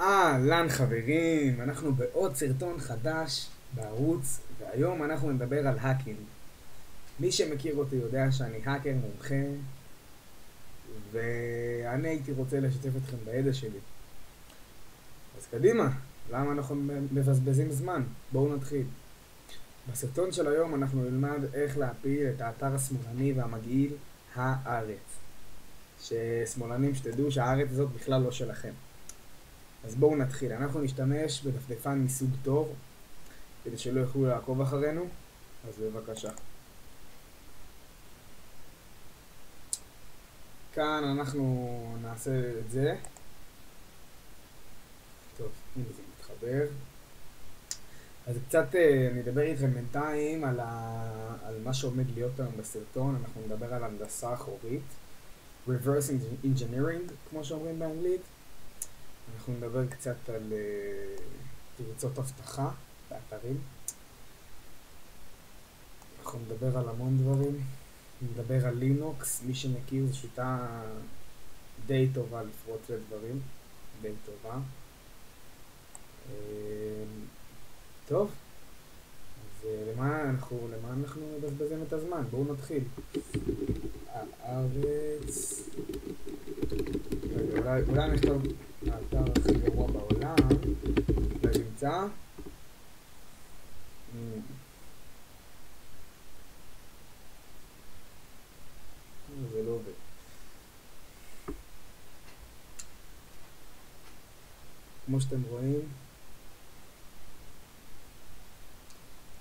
אהלן חברים, אנחנו בעוד סרטון חדש בערוץ, והיום אנחנו נדבר על האקינג. מי שמכיר אותי יודע שאני האקר מומחה, ואני הייתי רוצה לשתף אתכם בידע שלי. אז קדימה, למה אנחנו מבזבזים זמן? בואו נתחיל. בסרטון של היום אנחנו נלמד איך להפיל את האתר השמאלני והמגעיל הארץ. ששמאלנים שתדעו שהארץ הזאת בכלל לא שלכם. אז בואו נתחיל. אנחנו נשתמש בדפדפן מסוג טוב כדי שלא יוכלו לעקוב אחרינו, אז בבקשה. כאן אנחנו נעשה את זה. טוב, הנה זה מתחבר. אז קצת נדבר איתכם בינתיים על מה שעומד להיות היום בסרטון. אנחנו נדבר על הנדסה אחורית, reverse engineering כמו שאומרים באנגלית. אנחנו נדבר קצת על פרצות אבטחה באתרים. אנחנו נדבר על המון דברים. נדבר על לינוקס, מי שמכיר זו שיטה די טובה לפרוץ לדברים, די טובה. טוב, אז למה אנחנו מבזבזים את הזמן? בואו נתחיל. הארץ... אולי נכתוב האתר הכי גרוע בעולם, ונמצא. זה לא עובד. כמו שאתם רואים,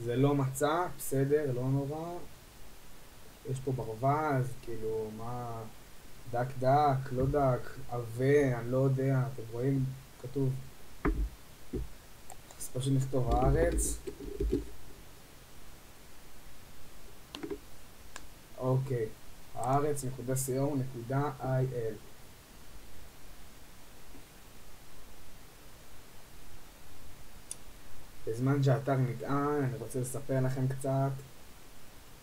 זה לא מצא, בסדר, לא נורא. יש פה ברווז, כאילו, מה... דק דק, לא דק, עווה, אני לא יודע, אתם רואים? כתוב. אז פשוט נכתוב הארץ. אוקיי, הארץ.co.il. בזמן שהאתר נטען, אני רוצה לספר לכם קצת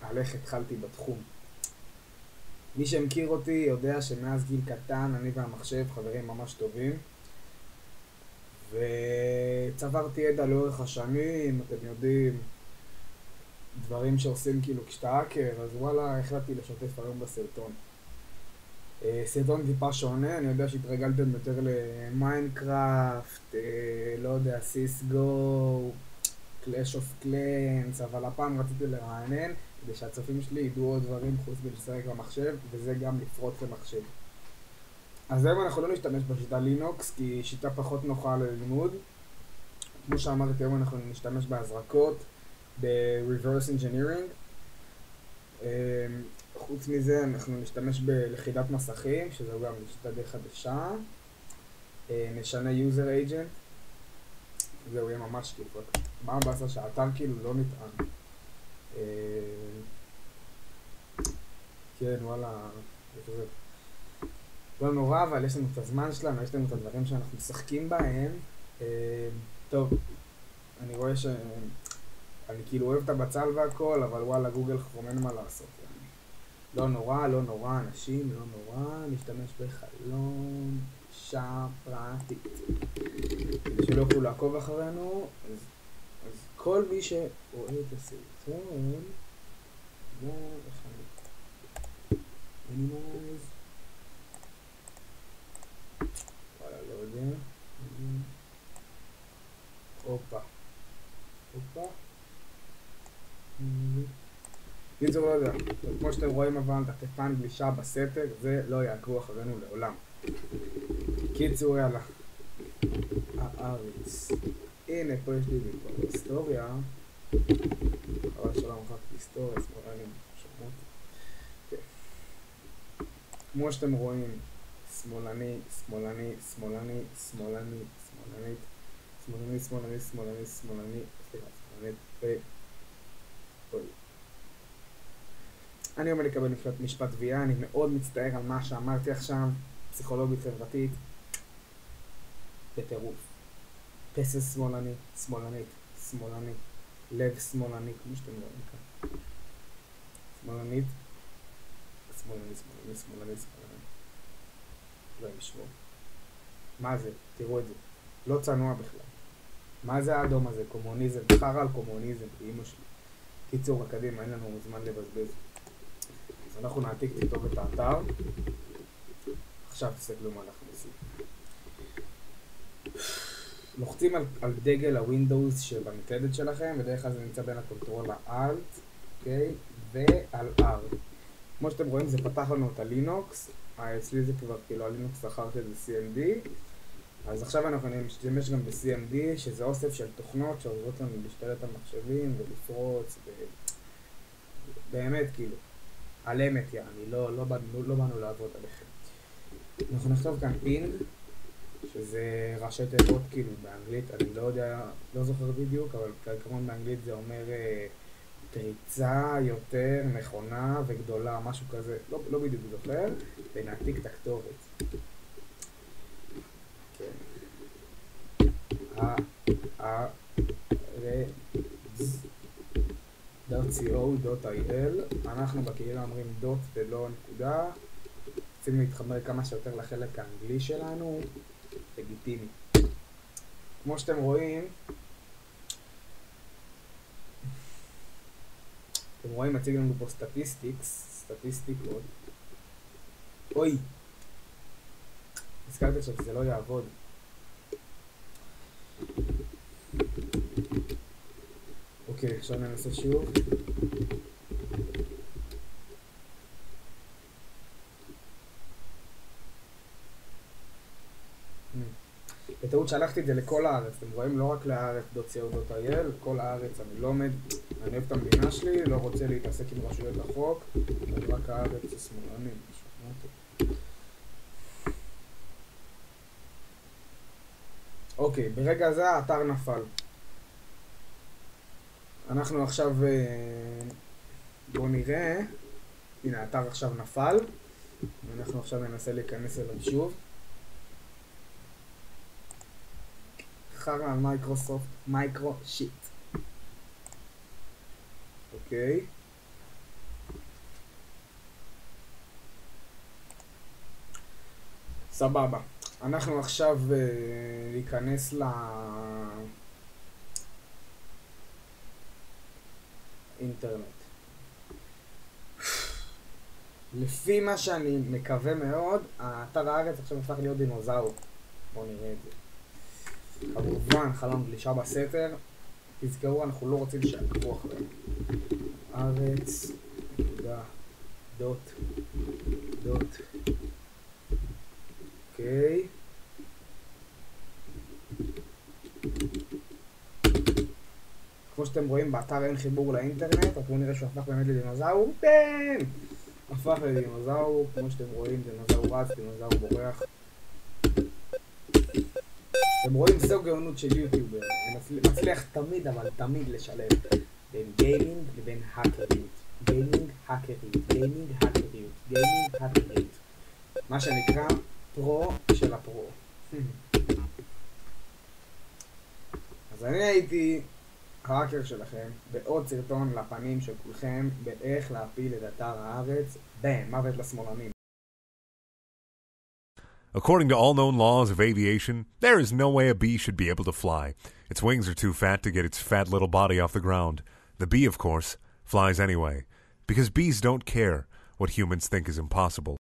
על איך התחלתי בתחום. מי שמכיר אותי יודע שמאז גיל קטן אני והמחשב חברים ממש טובים, וצברתי ידע לאורך השנים, אתם יודעים, דברים שעושים כאילו כשאתה האקר, אז וואלה החלטתי לשתף היום בסרטון. סרטון טיפה שונה, אני יודע שהתרגלתם יותר למיינקראפט, לא יודע, סיסגו, קלאש אוף קלאנס, אבל הפעם רציתי לרענן כדי שהצופים שלי ידעו עוד דברים חוץ מלשחק במחשב, וזה גם לפרוץ למחשב. אז היום אנחנו לא נשתמש בשיטה לינוקס, כי היא שיטה פחות נוחה ללימוד. כמו שאמרתי, היום אנחנו נשתמש בהזרקות, ב-reverse engineering. חוץ מזה אנחנו נשתמש בלכידת מסכים, שזו גם שיטה די חדשה. נשנה user agent. זהו, יהיה ממש כאילו. מה הבעיה שהאתר כאילו לא נטען. כן, וואלה, לא נורא, אבל יש לנו את הזמן שלנו, יש לנו את הדברים שאנחנו משחקים בהם. טוב, אני רואה אני כאילו אוהב את הבצל והכל, אבל וואלה, גוגל כרום אין מה לעשות. לא נורא, לא נורא, אנשים, לא נורא, נשתמש בחלון פרטית. כדי שלא יוכלו לעקוב אחרינו, אז כל מי שרואה את הסרטון, מינימייז, וואלה, לא יודע, הופה, קיצור לא יודע, כמו שאתם רואים אבל דפדפן גלישה בסתר, זה לא יעקבו אחרינו לעולם. קיצור יאללה, הארץ, הנה פה יש לי כבר היסטוריה, אבל שלא מחקתי היסטוריה, שמאלנים שמות. כמו שאתם רואים, שמאלני, שמאלני, שמאלני, שמאלני, שמאלנית, שמאלני, שמאלני, שמאלני, שמאלני, שמאלנית, אני עומד לקבל משפט תביעה, אני מאוד מצטער על מה שאמרתי עכשיו, פסיכולוגית חברתית, בטירוף. פסס שמאלני, שמאלנית, שמאלני, לב שמאלני, כמו שאתם רואים כאן. שמאלנית, שמאלני, שמאלני, שמאלני, שמאלני. לא ישמור. מה זה? תראו את זה. לא צנוע בכלל. מה זה האדום הזה? קומוניזם, חרא על קומוניזם, אמא שלי. קיצור, קדימה, אין לנו זמן לבזבז. אז אנחנו נעתיק טוב את האתר. עכשיו תסתכלו מה אנחנו עושים. לוחצים על דגל הווינדוס שבמקלדת שלכם, בדרך כלל זה נמצא בין הקונטרול לאלט, אוקיי? ועל R. כמו שאתם רואים זה פתח לנו את הלינוקס, אצלי זה כבר כאילו הלינוקס אחר שזה CMD, אז עכשיו אנחנו נשתמש גם ב-CMD, שזה אוסף של תוכנות שעוזרות לנו להשתלט על מחשבים ולפרוץ, באמת כאילו, על אמת יעני, לא באנו לעבוד עליכם. אנחנו נכתוב כאן פינג, שזה ראשי תיבות כאילו באנגלית, אני לא יודע, לא זוכר בדיוק, אבל כעיקרון באנגלית זה אומר פריצה יותר נכונה וגדולה, משהו כזה, לא בדיוק זוכר, ונעתיק את הכתובת. כן. .co.il, אנחנו בקהילה אומרים דוט ולא נקודה, רוצים להתחבר כמה שיותר לחלק האנגלי שלנו, לגיטימי. כמו שאתם רואים, מציג לנו פה סטטיסטיקות. אוי! הזכרתי עכשיו שזה לא יעבוד. אוקיי, עכשיו ננסה שוב. בטעות שלחתי את זה לכל הארץ, אתם רואים? לא רק לארץ.co.il, כל הארץ. אני לא עומד, אני אוהב את המדינה שלי, לא רוצה להתעסק עם רשויות החוק, אני רק הארץ השמאלנים. אוקיי, ברגע זה האתר נפל. אנחנו עכשיו, בואו נראה, הנה האתר עכשיו נפל, ואנחנו עכשיו ננסה להיכנס אליו שוב. חרא על מייקרוסופט, מייקרו שיט. אוקיי. סבבה. אנחנו עכשיו ניכנס לאינטרנט. לפי מה שאני מקווה מאוד, האתר הארץ עכשיו הפך להיות דינוזאור. בואו נראה את זה. כמובן חלום גלישה בסתר, תזכרו אנחנו לא רוצים שעקבו אחרינו. ארץ, נקודה, דוט, אוקיי. כמו שאתם רואים באתר אין חיבור לאינטרנט, אז בואו נראה שהוא הפך באמת לדינוזאור. כן! הפך לדינוזאור, כמו שאתם רואים דינוזאור רץ, דינוזאור בורח. אתם רואים, זו גאונות של יוטיובר, מצליח תמיד אבל תמיד לשלב בין גיימינג לבין האקריות. גיימינג, האקריות. מה שנקרא פרו של הפרו. אז אני הייתי ההאקר שלכם בעוד סרטון לפנים של כולכם באיך להפיל את אתר הארץ במוות לשמאלנים. According to all known laws of aviation, there is no way a bee should be able to fly. Its wings are too fat to get its fat little body off the ground. The bee, of course, flies anyway, because bees don't care what humans think is impossible.